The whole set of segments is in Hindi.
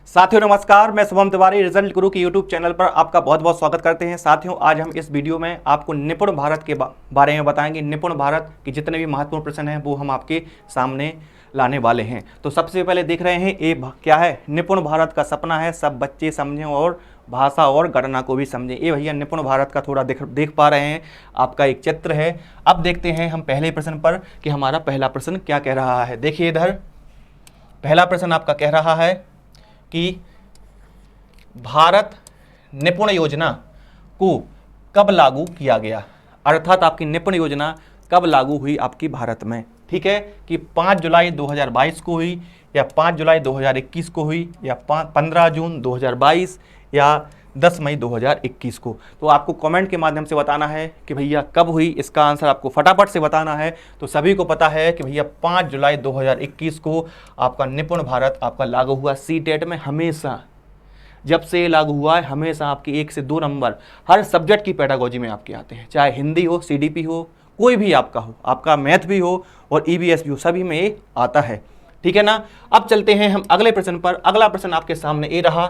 साथियों नमस्कार, मैं शुभम तिवारी रिजल्ट गुरु के यूट्यूब चैनल पर आपका बहुत बहुत स्वागत करते हैं। साथियों, आज हम इस वीडियो में आपको निपुण भारत के बारे में बताएंगे। निपुण भारत के जितने भी महत्वपूर्ण प्रश्न हैं वो हम आपके सामने लाने वाले हैं। तो सबसे पहले देख रहे हैं ये क्या है, निपुण भारत का सपना है सब बच्चे समझें और भाषा और गणना को भी समझें। ये भैया निपुण भारत का थोड़ा देख पा रहे हैं, आपका एक चित्र है। अब देखते हैं हम पहले प्रश्न पर कि हमारा पहला प्रश्न क्या कह रहा है। देखिए इधर पहला प्रश्न आपका कह रहा है कि भारत निपुण योजना को कब लागू किया गया, अर्थात आपकी निपुण योजना कब लागू हुई आपकी भारत में। ठीक है कि 5 जुलाई 2022 को हुई या 5 जुलाई 2021 को हुई या 15 जून 2022 या 10 मई 2021 को। तो आपको कमेंट के माध्यम से बताना है कि भैया कब हुई, इसका आंसर आपको फटाफट से बताना है। तो सभी को पता है कि भैया 5 जुलाई 2021 को आपका निपुण भारत आपका लागू हुआ। सीटेट में हमेशा जब से लागू हुआ है हमेशा आपके 1 से 2 नंबर हर सब्जेक्ट की पेडागोजी में आपके आते हैं, चाहे हिंदी हो, सीडीपी हो, कोई भी आपका हो, आपका मैथ भी हो और ईवीएस भी हो, सभी में ये आता है। ठीक है ना। अब चलते हैं हम अगले प्रश्न पर। अगला प्रश्न आपके सामने ये रहा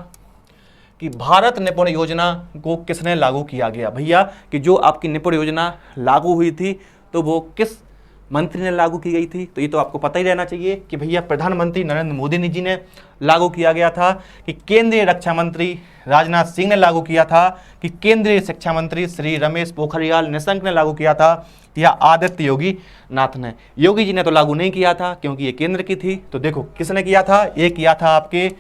कि भारत निपुण योजना को किसने लागू किया गया। भैया कि जो आपकी निपुण योजना लागू हुई थी तो वो किस मंत्री ने लागू की गई थी, तो ये तो आपको पता ही रहना चाहिए कि भैया प्रधानमंत्री नरेंद्र मोदी जी ने लागू किया गया था, कि केंद्रीय रक्षा मंत्री राजनाथ सिंह ने लागू किया था, कि केंद्रीय शिक्षा मंत्री श्री रमेश पोखरियाल निशंक ने लागू किया था, या आदित्य योगी नाथ ने। योगी जी ने तो लागू नहीं किया था क्योंकि ये केंद्र की थी। तो देखो किसने किया था, ये किया था आपके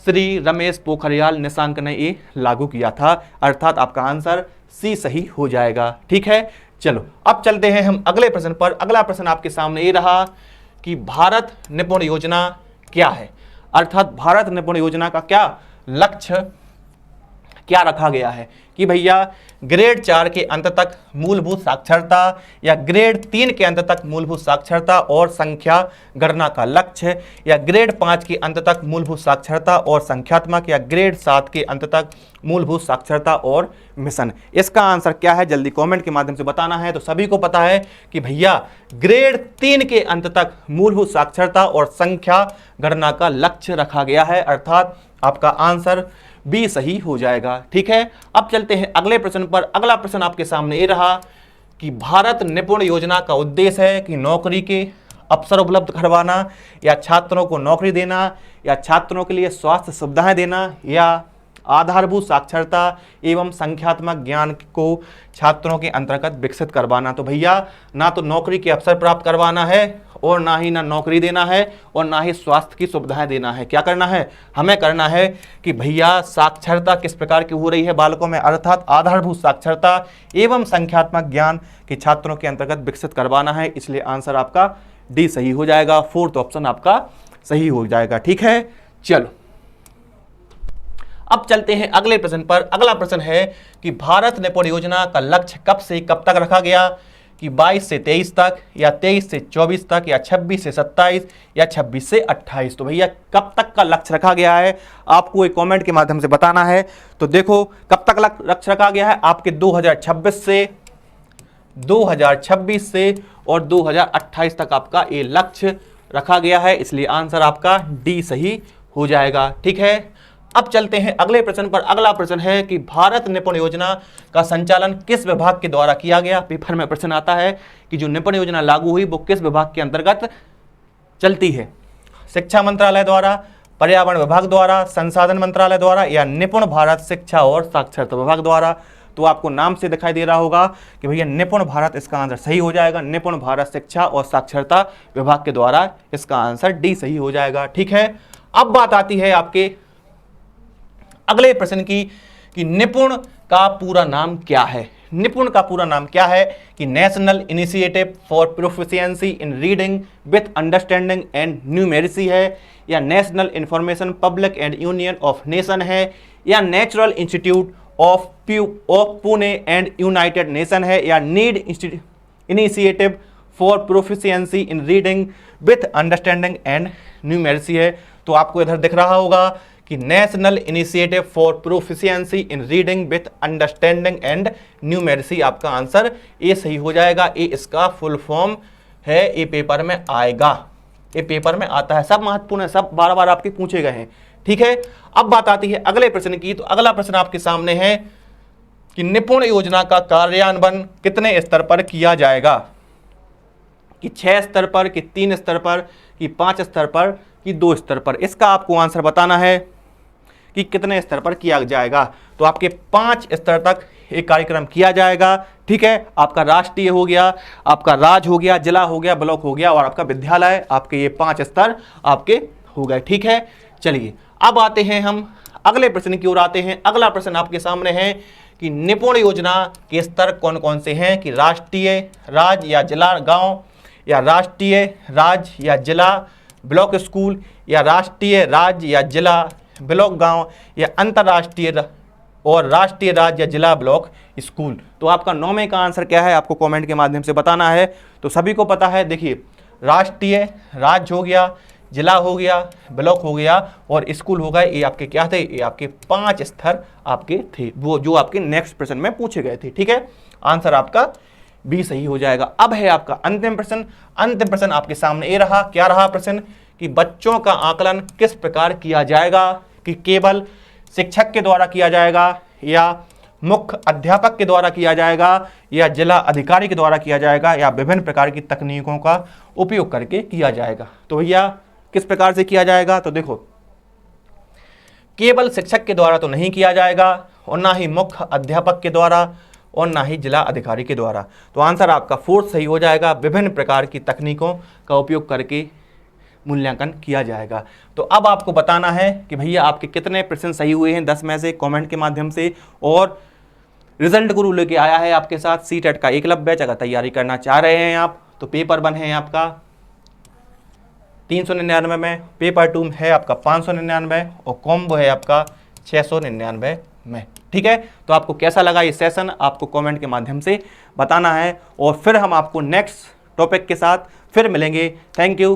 श्री रमेश पोखरियाल निशंक ने ये लागू किया था, अर्थात आपका आंसर सी सही हो जाएगा। ठीक है, चलो अब चलते हैं हम अगले प्रश्न पर। अगला प्रश्न आपके सामने ये रहा कि भारत निपुण योजना क्या है, अर्थात भारत निपुण योजना का क्या लक्ष्य क्या रखा गया है। कि भैया ग्रेड 4 के अंत तक मूलभूत साक्षरता या ग्रेड 3 के अंत तक मूलभूत साक्षरता और संख्या गणना का लक्ष्य, या ग्रेड 5 के अंत तक मूलभूत साक्षरता और संख्यात्मक, या ग्रेड 7 के अंत तक मूलभूत साक्षरता और मिशन। इसका आंसर क्या है जल्दी कमेंट के माध्यम से बताना है। तो सभी को पता है कि भैया ग्रेड 3 के अंत तक मूलभूत साक्षरता और संख्या गणना का लक्ष्य रखा गया है, अर्थात आपका आंसर बी सही हो जाएगा। ठीक है, अब चलते हैं अगले प्रश्न पर। अगला प्रश्न आपके सामने ये रहा कि भारत निपुण योजना का उद्देश्य है कि नौकरी के अवसर उपलब्ध करवाना, या छात्रों को नौकरी देना, या छात्रों के लिए स्वास्थ्य सुविधाएं देना, या आधारभूत साक्षरता एवं संख्यात्मक ज्ञान को छात्रों के अंतर्गत विकसित करवाना। तो भैया ना तो नौकरी के अवसर प्राप्त करवाना है और ना ही नौकरी देना है और ना ही स्वास्थ्य की सुविधाएं देना है। क्या करना है, हमें करना है कि भैया साक्षरता किस प्रकार की हो रही है बालकों में, अर्थात आधारभूत साक्षरता एवं संख्यात्मक ज्ञान के छात्रों के अंतर्गत विकसित करवाना है। इसलिए आंसर आपका डी सही हो जाएगा, 4th ऑप्शन आपका सही हो जाएगा। ठीक है, चलो अब चलते हैं अगले प्रश्न पर। अगला प्रश्न है कि भारत निपुण योजना का लक्ष्य कब से कब तक रखा गया, कि 22 से 23 तक, या 23 से 24 तक, या 26 से 27, या 26 से 28। तो भैया कब तक का लक्ष्य रखा गया है आपको एक कमेंट के माध्यम से बताना है। तो देखो कब तक लक्ष्य रखा गया है, आपके 2026 से और 2028 तक आपका ये लक्ष्य रखा गया है, इसलिए आंसर आपका डी सही हो जाएगा। ठीक है, अब चलते हैं अगले प्रश्न पर। अगला प्रश्न है कि भारत निपुण योजना का संचालन किस विभाग के द्वारा किया गया। पेपर में प्रश्न आता है कि जो निपुण योजना लागू हुई वो किस विभाग के अंतर्गत चलती है, शिक्षा मंत्रालय द्वारा, पर्यावरण विभाग द्वारा, संसाधन मंत्रालय द्वारा, या निपुण भारत शिक्षा और साक्षरता विभाग द्वारा। तो आपको नाम से दिखाई दे रहा होगा कि भैया निपुण भारत, इसका आंसर सही हो जाएगा। निपुण भारत शिक्षा और साक्षरता विभाग के द्वारा, इसका आंसर डी सही हो जाएगा। ठीक है, अब बात आती है आपके अगले प्रश्न की कि निपुण का पूरा नाम क्या है। निपुण का पूरा नाम क्या है, कि national initiative for proficiency in reading with understanding and numeracy है, या national information public and union of nation है, या natural institute of Pune and United nation है, या need initiative for proficiency in reading with understanding and numeracy है। तो आपको इधर दिख रहा होगा कि national initiative for proficiency in reading with understanding and numeracy, आपका आंसर ए सही हो जाएगा। ए इसका फुल फॉर्म है, ये पेपर में आएगा, ये पेपर में आता है, सब महत्वपूर्ण है, सब बार बार आपके पूछे गए हैं। ठीक है, अब बात आती है अगले प्रश्न की। तो अगला प्रश्न आपके सामने है कि निपुण योजना का कार्यान्वयन कितने स्तर पर किया जाएगा, कि 6 स्तर पर, कि 3 स्तर पर, कि 5 स्तर पर, कि 2 स्तर पर। इसका आपको आंसर बताना है कि कितने स्तर पर किया जाएगा। तो आपके 5 स्तर तक एक कार्यक्रम किया जाएगा। ठीक है, आपका राष्ट्रीय हो गया, आपका राज्य हो गया, जिला हो गया, ब्लॉक हो गया और आपका विद्यालय, आपके ये 5 स्तर आपके हो गए। ठीक है, चलिए अब आते हैं हम अगले प्रश्न की ओर आते हैं। अगला प्रश्न आपके सामने है कि निपुण योजना के स्तर कौन कौन से हैं, कि राष्ट्रीय, राज्य या जिला गांव, या राष्ट्रीय, राज्य या जिला ब्लॉक स्कूल, या राष्ट्रीय, राज्य या जिला ब्लॉक गांव, या अंतर्राष्ट्रीय और राष्ट्रीय, राज्य या जिला ब्लॉक स्कूल। तो आपका 9वें का आंसर क्या है, आपको कमेंट के माध्यम से बताना है। तो सभी को पता है, देखिए राष्ट्रीय, राज्य हो गया, जिला हो गया, ब्लॉक हो गया और स्कूल हो गए। ये आपके क्या थे, ये आपके 5 स्तर आपके थे, वो जो आपके नेक्स्ट प्रश्न में पूछे गए थे। ठीक है, आंसर आपका बी सही हो जाएगा। अब है आपका अंतिम प्रश्न। अंतिम प्रश्न आपके सामने ये रहा, क्या रहा प्रश्न, कि बच्चों का आकलन किस प्रकार किया जाएगा, कि केवल शिक्षक के द्वारा किया जाएगा, या मुख्य अध्यापक के द्वारा किया जाएगा, या जिला अधिकारी के द्वारा किया जाएगा, या विभिन्न प्रकार की तकनीकों का उपयोग करके किया जाएगा। तो भैया किस प्रकार से किया जाएगा, तो देखो केवल शिक्षक के द्वारा तो नहीं किया जाएगा, और ना ही मुख्य अध्यापक के द्वारा, और ना ही जिला अधिकारी के द्वारा। तो आंसर आपका 4 सही हो जाएगा, विभिन्न प्रकार की तकनीकों का उपयोग करके मूल्यांकन किया जाएगा। तो अब आपको बताना है कि भैया आपके कितने प्रश्न सही हुए हैं 10 में से, कमेंट के माध्यम से। और रिजल्ट गुरु लेके आया है आपके साथ सीटेट का एकलव्य बैच। अगर तैयारी करना चाह रहे हैं आप तो पेपर 1 है आपका 399 में, पेपर 2 है आपका 599 और कॉम्बो है आपका 699 में। ठीक है, तो आपको कैसा लगा ये सेशन, आपको कमेंट के माध्यम से बताना है और फिर हम आपको नेक्स्ट टॉपिक के साथ फिर मिलेंगे। Thank you.